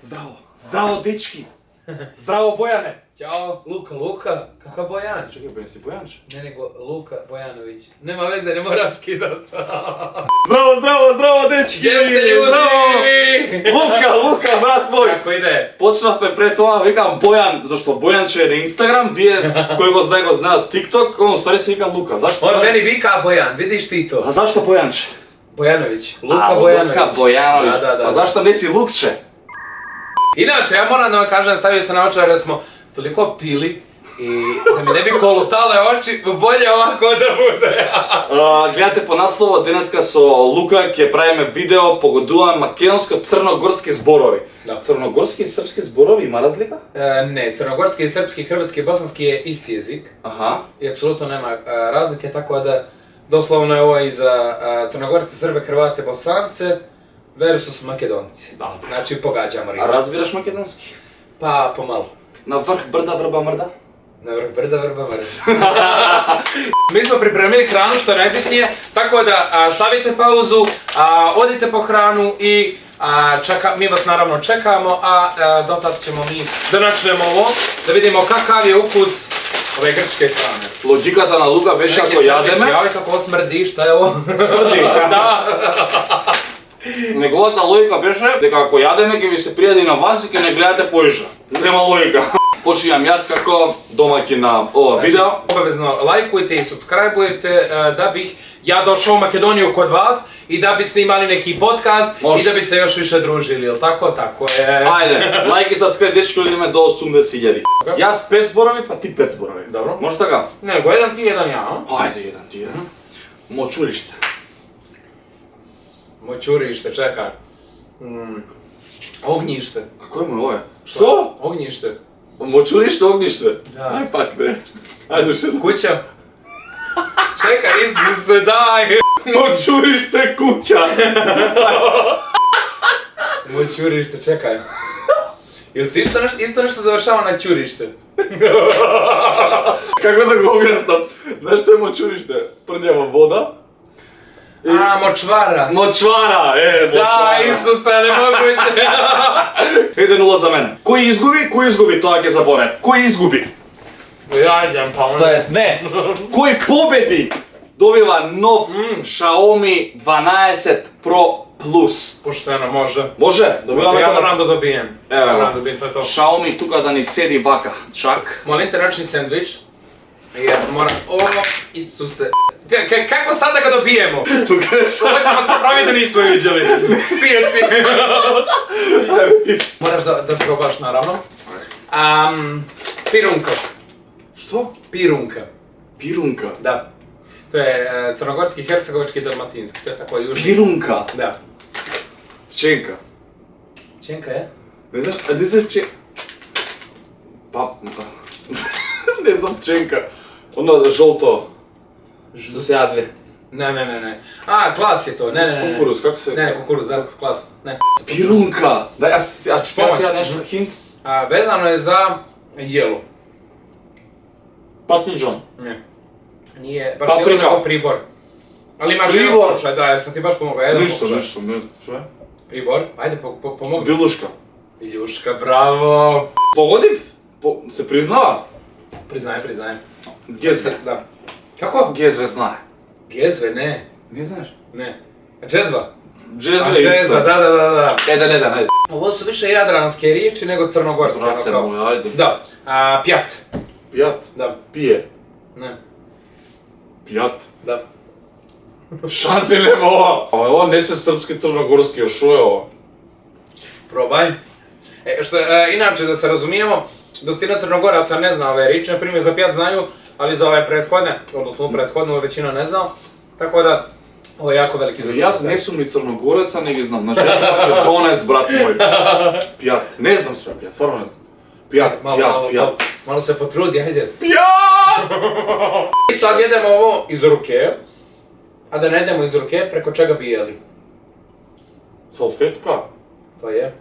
Zdravo, zdravo dečki, zdravo Bojane. Ćao, Luka, kakav Bojan? Čekaj, Bojan si Bojanč? Ne, nego Luka Bojanović. Nema veze, ne moraš kidat. Zdravo dečki. Gdje ste ljudi? Luka, brat moj. Kako ide? Počnah me pre toga, vikam Bojan, zašto Bojanč je na Instagram, vije koji go zna TikTok, on u stvari se vikam Luka, zašto? On meni vika Bojan, vidiš ti to? A zašto Bojanč? Bojanović, Luka Bojanović. Luka Bojanović, Da. a zašto nisi Lukče? Inače, ja moram da vam kažem, stavio sam na očar jer smo toliko pili i da mi ne bi kolutale oči, bolje ovako da bude. Gledate po naslovu, deneska so Luka, ki pravime video, pogodujem makedonsko-crnogorski zborovi. Da. Crnogorski i srpski zborovi, ima razlika? Ne, crnogorski, srpski, hrvatski i bosanski je isti jezik. Aha. I apsolutno nema razlike, tako da doslovno je ovo i za Crnogorce, Srbe, Hrvate, Bosance versus Makedonci. Da. Znači pogađamo riječ. A razbiraš makedonski? Pa pomalo. Na vrh brda vrba mrda? Na vrh brda vrba mrda. Mi smo pripremili hranu što je najbitnije, tako da stavite pauzu, odite po hranu i mi vas naravno čekamo, a dotad ćemo mi da načnemo ovo, da vidimo kakav je ukus ove grčke hrane. Logikata na Luka beše ako jademe. Javi kako smrdi, šta je ovo? Smrdi? Da. Неговата логика беше дека ако јадеме ќе ви се пријади на вас и ќе не гледате поиша. Нема логика. Почијам јас како домаќин на ова видео. Obavezno lajkujte i subscribeujte da bih ja došao u Makedoniju kod vas i da bi snimali neki podcast i da bi se još više družili, jel tako? Tako je. Ајде, лајк и сабскрайб дечки, одиме до 80.000. Јас 5 зборови, па ти 5 зборови. Добро. Може така? Ne, go jedan ti, jedan ja, a? Ајде, еден ти еден. Мочуриште. Moćurište, čekaj. Ognjište. А кој му е ова? Што? Ognjište. Мочуриште, огниште? Да. Ај пак не. Ајде ше. Kuća. Čekaj, Isuse, daj! Мочуриште куќа. Moćurište, čekaj. Jel si isto nešto završava na ćurište? Како да го објаснам? Знаеш што е мочуриште? Прњава вода. A, močvara. Мочвара, Da, мочвара. Isuse, ne mogu 1-0 за мене. Кој изгуби, тоа ќе заборе. Кој изгуби? Ja idem, pa ono. Тоест не. Кој победи добива нов Xiaomi 12 Pro Plus. Pošteno, može. Може? Добиваме Ja тоа. moram da dobijem. Evo. Moram da dobijem, to je to. Xiaomi тука да ни седи вака. Чак. Molim te, načni sandvič. Jer moram... O, Isuse. Kako sad da ga dobijemo? Тука е Ovo ćemo sad praviti da nismo viđali. Sjeci. Moraš da probaš, naravno. Pirunka. Што? Pirunka. Пирунка. Da. To je crnogorski, hercegovački i dalmatinski. To je tako južni. Пирунка. Da. Пченка. Čenka je? Не знаеш, а не знаеш пченка? Па... Не знам пченка. Оно жолто. Што се јаде. Ne. A, klas je to. Ne. Кукуруз, како се... Ne, kukuruz, da, klas. Ne. Пирунка. Дај асоциација Помоќ. нешто, хинт. Vezano je za jelo. Пастинџон. Ne. Nije baš Paprika. jelo, nego pribor. Ali imaš Pribor. jedan pokušaj, da, jer sam ti baš pomogao. Jedan Ништо, pokušaj. ништо, не знам, што е? Pribor, ajde pomogu. Билушка. Iljuška, bravo. Погодив? Се признава? Priznajem. Гезве. Da. Kako? Гезве знае. Gezve, ne. Не знаеш? Ne. Džezva. Джезве Džezva, da. Еден, ајде. Ovo su više jadranske riječi nego crnogorske. Брате ono kao. мој, ајде. Da. Pjat. Пијат. Da. Пие. Ne. Пијат. Da. Шанси нема ова. Ова не се српски црногорски, а шо е ова? Probaj. Inače, da se razumijemo, dosta Crnogoraca ne zna ove riječi, na primjer za pjat znaju, ali za ove prethodne, odnosno prethodnu većina ne zna, tako da ovo je jako veliki izazov. Јас не сум ни црногорец, а не ги знам. Значи јас сум македонец, брат мој. Пијат. Не знам што е пијат, стварно не знам. Пијат. Malo se potrudi, ajde. Пијат! I sad jedemo ovo iz ruke, a da ne jedemo iz ruke, preko čega bi jeli? Салфетка? To je...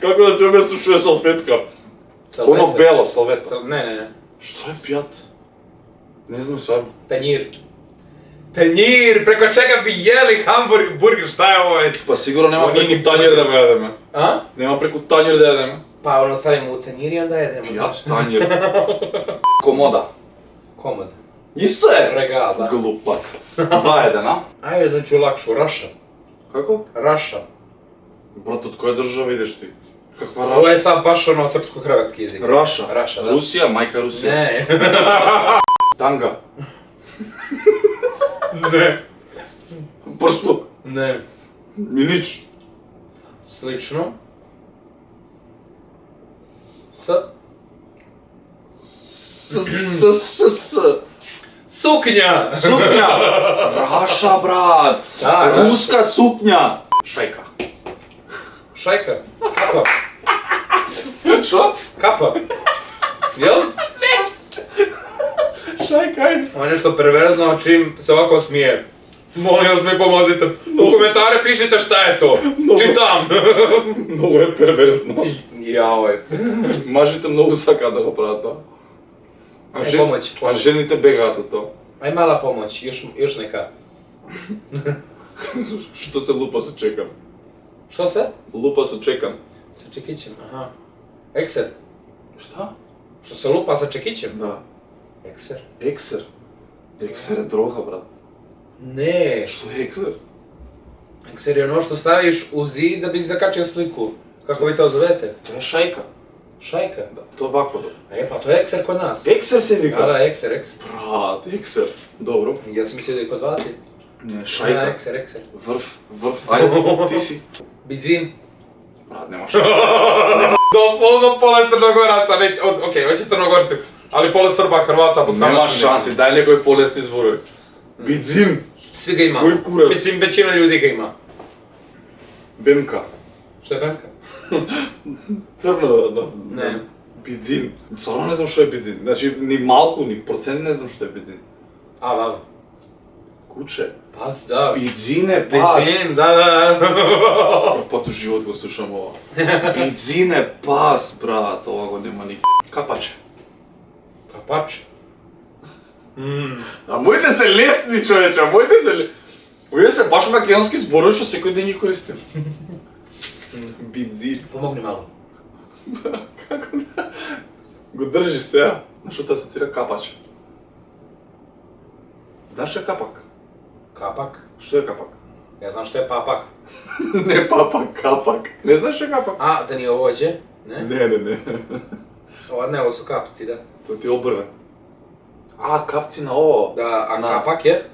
Како да ти објаснам што е салфетка? Salvete. Оно бело, салвета. Ne. Што е пијат? Не знам сам. Tanjir. Tanjir, preko čega bi jeli hamburger, šta je ovo već? Pa sigurno nema Ovo nije preko ni tanjir da ga jedemo. A? Nema preko tanjir da jedemo. Pa ono stavimo u tanjir i onda jedemo. Ja, tanjir. Komoda. Komod. Isto je. Regal, da. Glupak. 2-1, a? Ajde, jednu ću lakšu, Raša. Kako? Raša. Brat, od koje države ideš ti? Kakva Ovo je Raša? sad baš ono srpsko-hrvatski jezik. Raša. Raša, da. Rusija, majka Rusija. Ne. Tanga. Ne. Prsluk. Ne. Minić. Slično. S. S. Suknja! Suknja. Raša, brat. Da, da. Ruska suknja. Šajka. Šajka. Kapa. Što? Kapa. Jel? Šajka, ajde. Ovo je nešto perverzno čim se ovako smije. Molim vas mi pomozite. U komentare pišite šta je to. Čitam. Mnogo je perverzno. Jaoj. Mažite mnogo sakadava, brata. Pomoć. A ženite begато to. Aj mala pomoć, još neka. Što se lupa sa čekam? Što se? Lupa sa čekam. Sa čekićem, aha. Ekser. Šta? Što se lupa sa čekićem? Da. Ekser. Ekser. Ekser je droga, brat. Ne. Što je ekser? Ekser je ono što staviš u zid da bi zakačio sliku. Kako vi to zovete? To je šajka. Šajka. Da, to je ovako da. E pa to je ekser kod nas. Ekser se vika. Da, ekser. Brat, ekser. Dobro. Ja sam mislio da je kod vas isto. Ne, Da, šajka. ekser. Vrf. Ajde, ti si. Bidzin. Brat, nemaš. Doslovno pola Crnogoraca, već, okej, hoće Crnogorci, ali pola Srba, Hrvata, Bosanaca. Nemaš šansi, daj nekoj polesni zborovi. Bidzin. Svi ga imamo. Koji kurac? Mislim, većina ljudi ga ima. Bemka. Što je Benka? Crno, da. Ne. Bidzin. Stvarno ne znam što je bidzin. Znači, ni malku, ni procent ne znam što je bidzin. A, baba. Kuće. Pas, da. Bidzine pas. Bidzin, da. Prv pot u život ko slušam ovo. Bidzine pas, brat. Ovoga nema ni... Kapače. Kapač. A mojte se listni, čovječe, mojte se... Uvijek se baš makedonski zborovi što sekoj den njih koristim. Bidzin. Pomogni malo. Kako ne? Го drži se, ja. Znaš što te asocira kapač? Znaš što je kapak? Kapak? Što je kapak? Ja znam što je papak. Ne papak, kapak. Ne znaš što je kapak? A, da nije ovođe? Ne? Ne. Ovo su kapci, da. To ti obrve. A, kapci na ovo. Da, a Na. kapak je?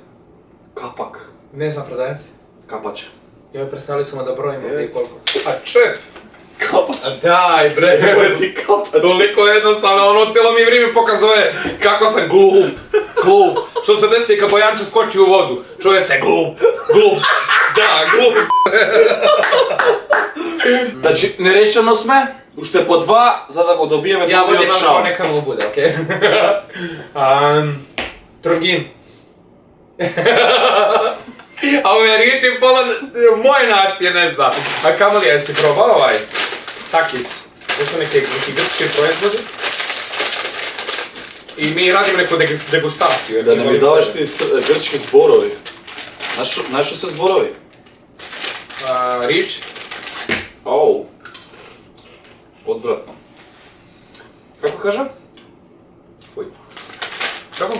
Kapak. Ne znam, predajem se. Kapač. Joj, predstavili smo da brojimo Je. prije koliko. A čet! Kapač. A daj bre! Evo ti kapač. Toliko jednostavno, ono cijelo mi vrijeme pokazuje kako sam glup. Što se desi kad Bojanče skoči u vodu? Čuje se glup. Da, glup. Znači, nerešeno sme, ušte po 2, za da го dobijeme Ja novi vodim od vam šao. neka mu bude, okej? Trogin. A ove riječi pola moje nacije ne zna. A kamoli, jesi probao ovaj? Takis. To su neki grčki proizvodi. I mi radimo neku degustaciju. jer Da mi ne mi volimo- davaš ti grčki zborovi. Znaš što su zborovi? Rič. Au. Odvratno. Kako kažem? Uj. Kako?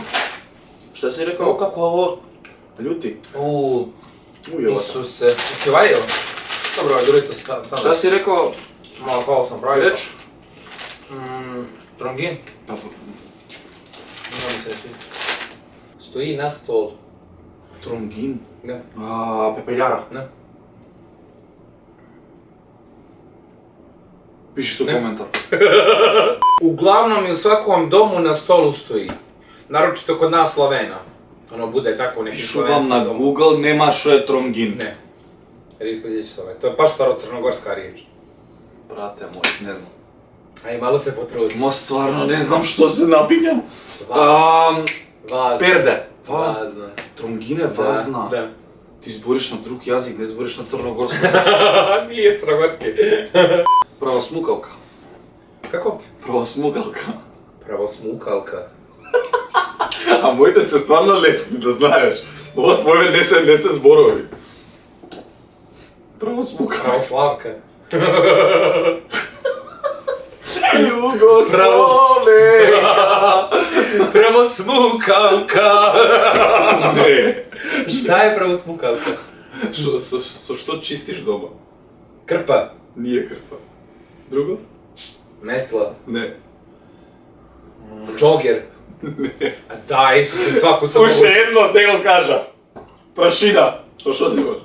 Šta si O, rekao? kako ovo? Ljuti. Ujevata. Isuse. Si vadio? Dobro, duri to stavno. Šta si rekao? Malo pao sam pravi. Reč? Trongin. Pa, Ne mi se svi. Stoji na stol. Trongin. Ne. Pepeljara. Ne. Piši tu Ne. komentar. Uglavnom i u svakom domu na stolu stoji. Naročito kod nas Slovena. Ono bude tako u nekim Pišu vam slovenskim na domu. Google, nema što je Trongin. Ne. Rijetko gdje će Sloven. To je baš staro crnogorska riječ. Brate moj, ne znam. Aj, malo se potrudi. Mo stvarno ne znam što se napinjam. Vazna. Perde. Vazna. Trongine vazna. Da. Ti zboriš na drug jazik, ne zboriš na crnogorsku. Nije crnogorski. Prava smukalka. Kako? Prava smukalka. Pravo smukalka. A mojte se stvarno lesni, da znaš. Ova tvoje nese zborovi. Pravo smuka. Pravoslavka. Jugoslavija. Pravosmukavka. Ne. Šta je pravosmukavka? Što čistiš doma? Krpa. Nije krpa. Drugo? Metla. Ne. Džoger. Ne. A da, Isuse, svaku sam Uše jedno, nego kaža. Prašina. Što si imaš?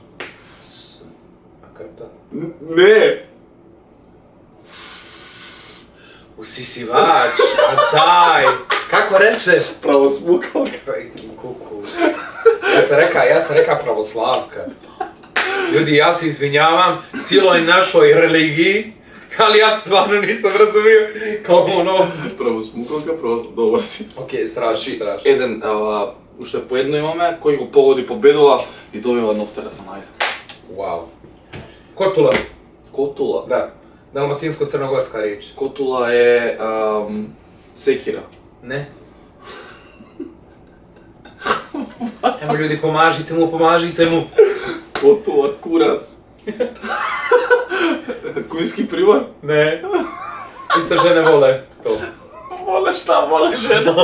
A krpa? Ne. Usisivač, a daj. Kako reče? Pravo smukavka. Kuku. Ja sam reka pravoslavka. Ljudi, ja se izvinjavam cijeloj našoj religiji, ali ja stvarno nisam razumio kao ono... Pravo smukavka, dobar si. Okej, strašno. Jedan, ušte po jedno imаме, koji го pogodi победува и добива нов телефон, ајде. Wow. Kotula. Котула. Da. Dalmatinsko-crnogorska riječ. Котула е секира. Ne. Evo ljudi, pomažite mu. Котула, курац. Кујски пример? Ne. Isto žene vole to. Воле šta, воле жена.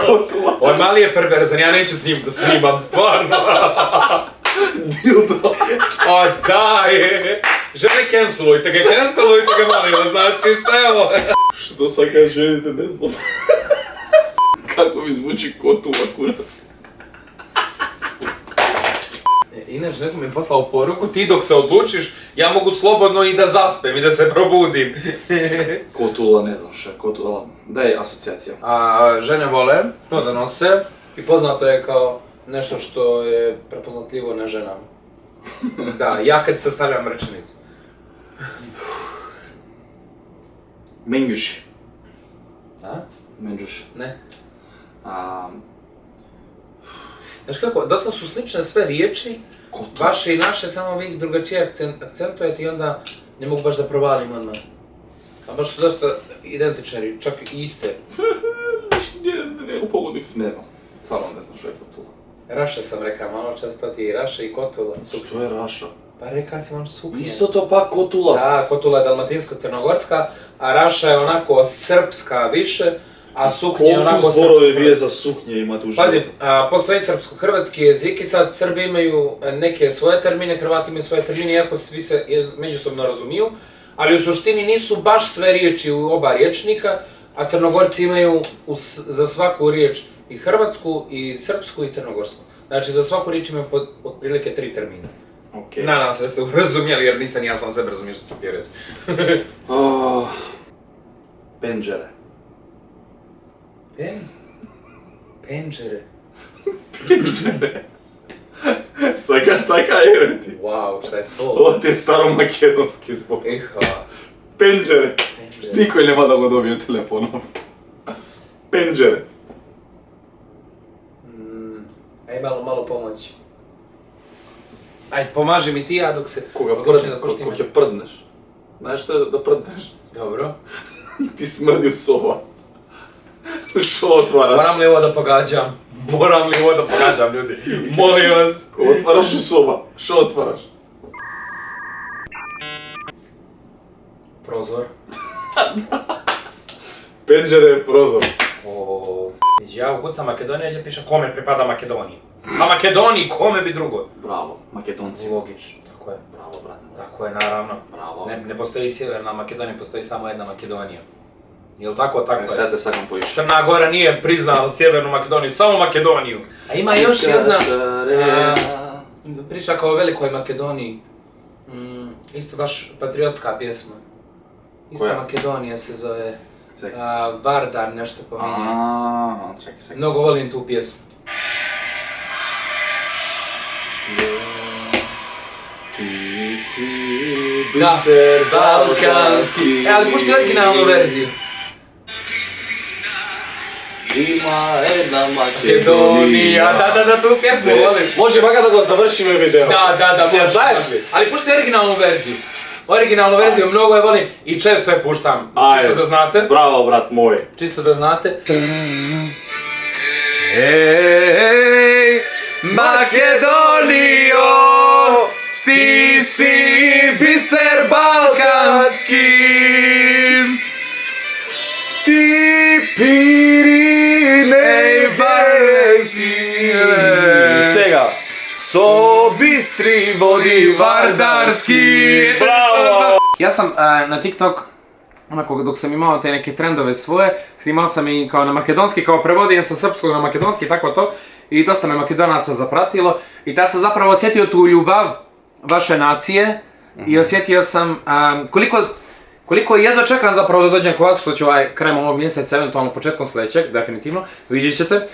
Котула. Ovaj mali je perverzan, ja neću s njim da snimam, stvarno. Dildo. O daj! Žene cancelujte ga, molim vas, znači šta je ovo? Što sad kada ženite, ne znam. Kako mi zvuči Котула, курац. Inače, neko mi je poslao poruku, ti dok se odlučiš, ja mogu slobodno i da zaspem i da se probudim. Котула, ne znam šta je Котула. Daj asocijacija. A žene vole to da nose i poznato je kao nešto što je prepoznatljivo na ženama. Da, ja kad sastavljam rečenicu. Менѓуши. A? Менѓуши. Ne. А, Znaš kako, dosta su slične sve riječi, Котула. vaše i naše, samo vi ih drugačije akcentujete i onda ne mogu baš da provalim odmah. A baš su dosta identične riječi, čak i iste. Не го погодив, не знам. Стvarno не знам што е Котула. Raša sam rekao, malo često ti i Raša i Kotula. Што е Раша? Pa rekao si vam suknje. Истото пак Котула. Da, Kotula je dalmatinsko-crnogorska, a Raša je onako srpska više, a suknje je onako Колку зборови srpsko. вие за сукње имате у Pazi, живот? postoji srpsko-hrvatski jezik i sad Srbi imaju neke svoje termine, Hrvati imaju svoje termine, iako svi se međusobno razumiju, ali u suštini nisu baš sve riječi u oba riječnika, a Crnogorci imaju za svaku riječ i hrvatsku, i srpsku, i crnogorsku. Znači, za svaku riječ imaju otprilike 3 termina. Окей. Nadam se da ste razumjeli, jer nisam ja sam sebe razumio što sam ti reći. Пенџере. Penđere. Сакаш така е, ти. Wow, šta je to? Ова ти е старомакедонски збор. Eha, Пенџере. penđere. Никој нема да го добие телефонов. Пенџере. Aj malo pomoći. Aj, pomaži mi ti, ja dok se Кога odlučim da прднеш, puštim. кога ќе прднеш. Знаеш што е да прднеш? Dobro. И ти смрди у соба. Шо отвараш? Moram li ovo da pogađam? Moram li ovo da pogađam, ljudi? Molim vas. Кога отвараш у соба? Шо отвараш? Prozor. Пенџере е прозор. Među ja ukucam Makedonija, gdje piše kome pripada Makedoniji. A Makedoniji, kome bi drugo? Браво, македонци. Logično, tako je. Браво, брат. Tako je, naravno. Браво. Ne postoji sjeverna Makedonija, postoji samo jedna Makedonija. Jel tako? Tako je. Сега те сакам поише. Crna Gora nije priznala sjevernu Makedoniju, samo Makedoniju. A ima još jedna priča kao o velikoj Makedoniji. Isto baš patriotska pjesma. Isto Koja? Makedonija se zove. Чекај. Vardar nešto pominje. Чекај. Mnogo volim tu pjesmu. Ти си Da, бисер balkanski. Ali pušti originalnu verziju. Има една Makedonija, da, tu pjesmu volim. Може бака да го завршиме видео. Da, Ще može. знаеш ли? Ali pušti originalnu verziju. Originalnu verziju mnogo je volim i često je puštam. Čisto da znate. Браво, брат мој. Čisto da znate. Ej, Makedonijo, ti si biser balkanski. Ti Pirinej vrši. Сега. So bistri vodi vardarski. Bravo! Ja sam na TikTok, onako dok sam imao te neke trendove svoje, snimao sam i kao na makedonski, kao prevodim sa srpskog na makedonski, tako to. I dosta me Makedonaca zapratilo. I tad sam zapravo osjetio tu ljubav vaše nacije. I osjetio sam koliko jedva čekam zapravo da dođem kod vas, što ću krajem ovog mjeseca, eventualno početkom sljedećeg, definitivno, vidjet ćete.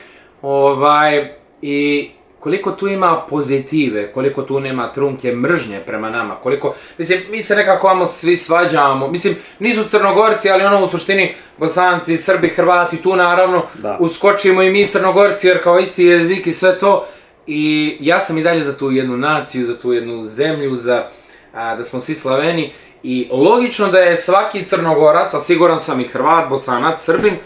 I koliko tu ima pozitive, koliko tu nema trunke mržnje prema nama, koliko, mislim, mi se nekako vamo svi svađamo, mislim, nisu Crnogorci, ali ono u suštini Bosanci, Srbi, Hrvati, tu naravno uskočimo i mi Crnogorci jer kao isti jezik i sve to. I ja sam i dalje za tu jednu naciju, za tu jednu zemlju, da smo svi Slaveni. I logično da je svaki Crnogorac, a siguran sam i Hrvat, Bosanac, Srbin,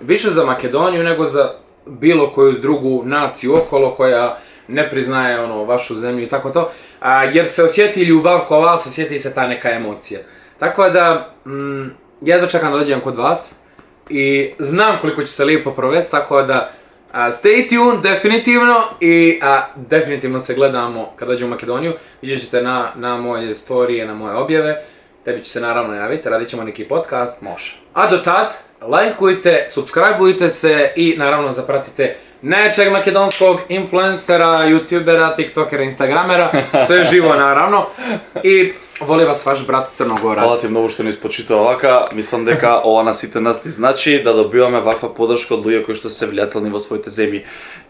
više za Makedoniju nego za bilo koju drugu naciju okolo koja ne priznaje vašu zemlju i tako to, jer se osjeti ljubav ko vas, osjeti se ta neka emocija. Tako da, jedva čekam da dođem kod vas i znam koliko ću se lijepo provesti, tako da stay tuned definitivno i definitivno se gledamo kad dođem u Makedoniju. Vidjet ćete na moje storije, na moje objave. Tebi će se naravno javiti, radit ćemo neki podcast, može. A do tad, lajkujte, subscribeujte se i naravno zapratite najjačeg makedonskog influencera, youtubera, tiktokera, instagramera, sve živo naravno. I voli vas vaš brat Crnogorac. Hvala ti mnogo što ni спочита овака. Мислам дека ова на сите нас ни значи да добиваме ваква подршка од луѓе кои што се влијателни во своите земји.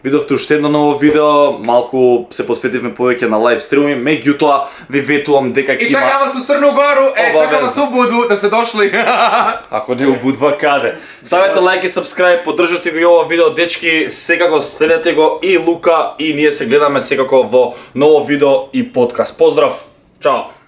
Видовте уште едно ново видео, малку се посветивме повеќе на лайв стримови, меѓутоа ви ветувам дека ќе има... И чака вас у Црну Гору, чака вас у Будву да сте дошли. Ако не у Будва, каде? Ставете лайк и сабскрајб, поддржате го и ова видео, дечки, секако следете го и Лука и ние се гледаме секако во ново видео и подкаст. Поздрав, чао!